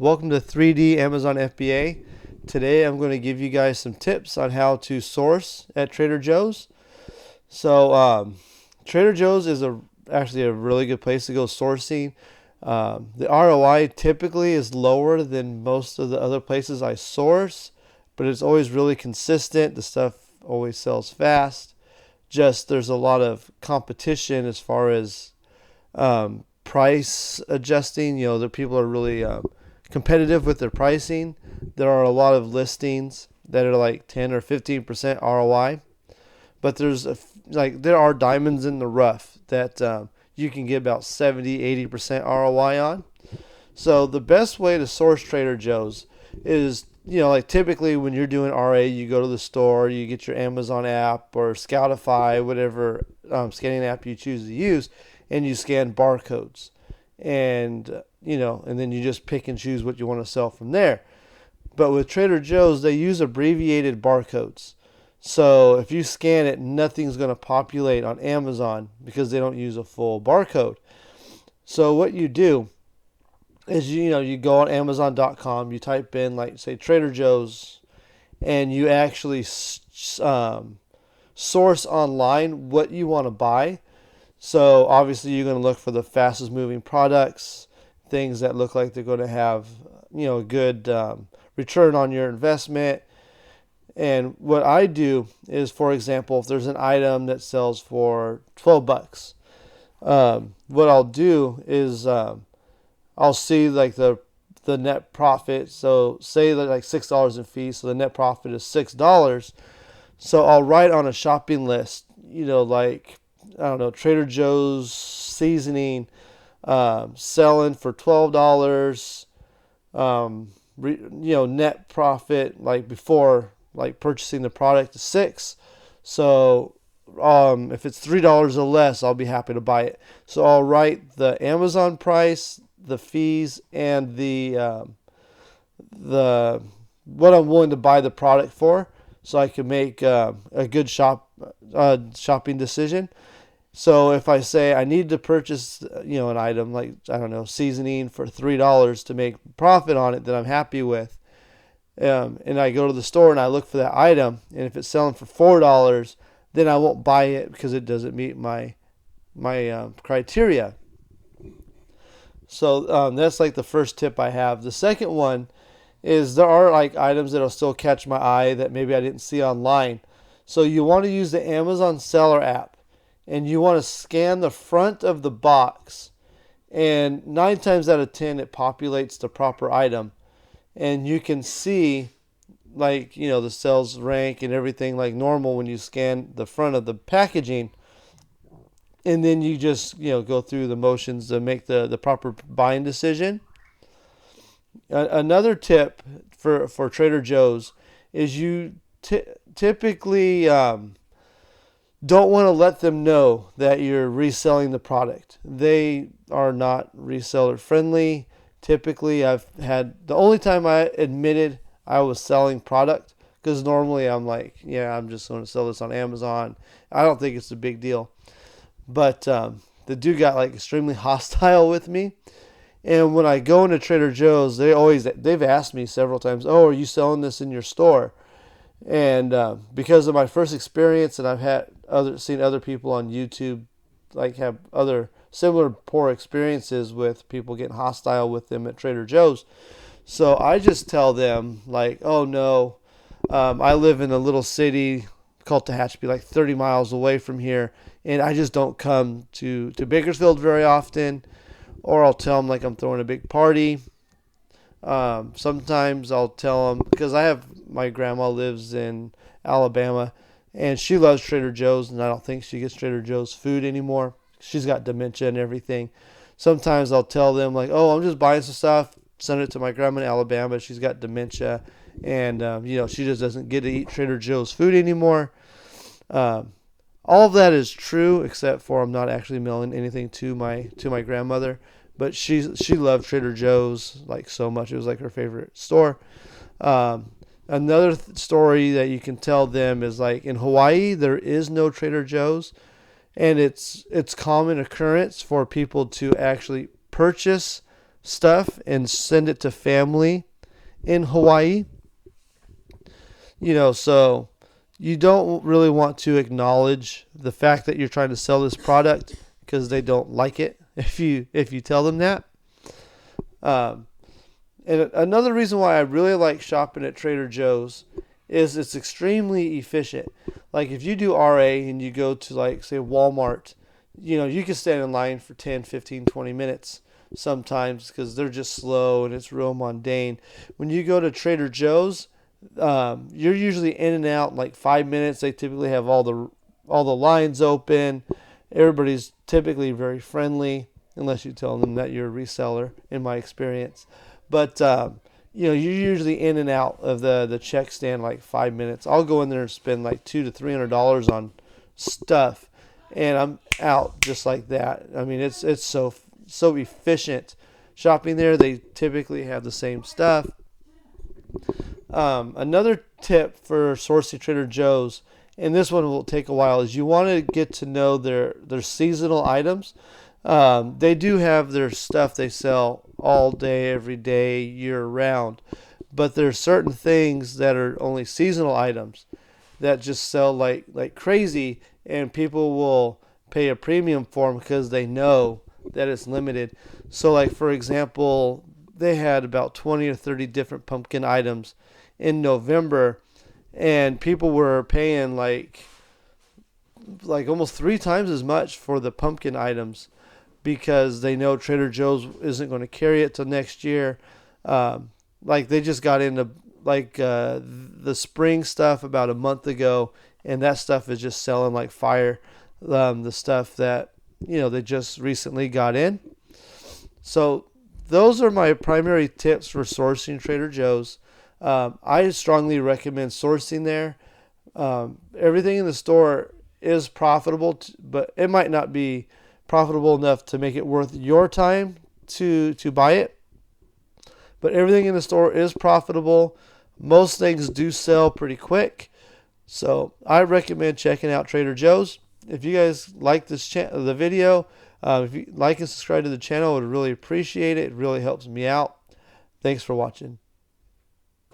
Welcome to 3D Amazon FBA. Today I'm going to give you guys some tips on how to source at Trader Joe's. Trader Joe's is actually a really good place to go sourcing. The ROI typically is lower than most of the other places I source, but it's always really consistent. The stuff always sells fast. Just there's a lot of competition as far as price adjusting. The people are really competitive with their pricing. There are a lot of listings that are like 10 or 15% ROI, but there are diamonds in the rough that you can get about 70-80% ROI on. So the best way to source Trader Joe's is, like typically when you're doing RA, you go to the store, you get your Amazon app or Scoutify, whatever scanning app you choose to use, and you scan barcodes. And then you just pick and choose what you want to sell from there. But with Trader Joe's, they use abbreviated barcodes. So if you scan it, nothing's going to populate on Amazon because they don't use a full barcode. So what you do is, you go on Amazon.com, you type in, like, say, Trader Joe's, and you actually source online what you want to buy. So obviously you're going to look for the fastest moving products, things that look like they're going to have, a good return on your investment. And what I do is, for example, if there's an item that sells for $12, what I'll do is I'll see like the net profit. So say that like $6 in fees, so the net profit is $6. So I'll write on a shopping list, like, I don't know, Trader Joe's seasoning selling for $12. Net profit like before like purchasing the product is $6. So if it's $3 or less, I'll be happy to buy it. So I'll write the Amazon price, the fees, and the what I'm willing to buy the product for, so I can make a good shopping decision. So if I say I need to purchase, an item like, I don't know, seasoning for $3 to make profit on it that I'm happy with, and I go to the store and I look for that item, and if it's selling for $4, then I won't buy it because it doesn't meet my criteria. So that's like the first tip I have. The second one is there are like items that'll still catch my eye that maybe I didn't see online. So you want to use the Amazon Seller app, and you want to scan the front of the box, and 9 times out of 10 it populates the proper item, and you can see, like, the sales rank and everything like normal when you scan the front of the packaging, and then you just go through the motions to make the proper buying decision. Another tip for Trader Joe's is you typically don't want to let them know that you're reselling the product. They are not reseller friendly. Typically, I've had the only time I admitted I was selling product, because normally I'm like, yeah, I'm just going to sell this on Amazon. I don't think it's a big deal. But the dude got like extremely hostile with me. And when I go into Trader Joe's, they've asked me several times, "Oh, are you selling this in your store?" And because of my first experience, and I've seen other people on YouTube like have other similar poor experiences with people getting hostile with them at Trader Joe's. So I just tell them like, "Oh no, I live in a little city called Tehachapi, like 30 miles away from here, and I just don't come to Bakersfield very often." Or I'll tell them like I'm throwing a big party. Sometimes I'll tell them, because my grandma lives in Alabama, and she loves Trader Joe's, and I don't think she gets Trader Joe's food anymore. She's got dementia and everything. Sometimes I'll tell them like, "Oh, I'm just buying some stuff, send it to my grandma in Alabama. She's got dementia, and she just doesn't get to eat Trader Joe's food anymore." All of that is true, except for I'm not actually mailing anything to my grandmother. But she loved Trader Joe's like so much; it was like her favorite store. Another story that you can tell them is like in Hawaii there is no Trader Joe's, and it's common occurrence for people to actually purchase stuff and send it to family in Hawaii. So you don't really want to acknowledge the fact that you're trying to sell this product because they don't like it if you tell them that. Um, and another reason why I really like shopping at Trader Joe's is it's extremely efficient. Like if you do RA and you go to like say Walmart, you can stand in line for 10, 15, 20 minutes sometimes because they're just slow and it's real mundane. When you go to Trader Joe's, you're usually in and out in like 5 minutes. They typically have all the lines open. Everybody's typically very friendly, unless you tell them that you're a reseller, in my experience. But you're usually in and out of the check stand like 5 minutes. I'll go in there and spend like $200 to $300 on stuff, and I'm out just like that. I mean, it's so efficient shopping there. They typically have the same stuff. Another tip for sourcing Trader Joe's, and this one will take a while, is you want to get to know their seasonal items. They do have their stuff they sell all day, every day, year round, but there's certain things that are only seasonal items that just sell like crazy, and people will pay a premium for them because they know that it's limited. So like for example, they had about 20 or 30 different pumpkin items in November, and people were paying like almost 3 times as much for the pumpkin items because they know Trader Joe's isn't going to carry it till next year. Like they just got into the spring stuff about a month ago, and that stuff is just selling like fire. The stuff that they just recently got in. So those are my primary tips for sourcing Trader Joe's. I strongly recommend sourcing there. Everything in the store is profitable, but it might not be profitable enough to make it worth your time to buy it. But everything in the store is profitable. Most things do sell pretty quick. So I recommend checking out Trader Joe's. If you guys like the video, if you like and subscribe to the channel, I would really appreciate it. It really helps me out. Thanks for watching.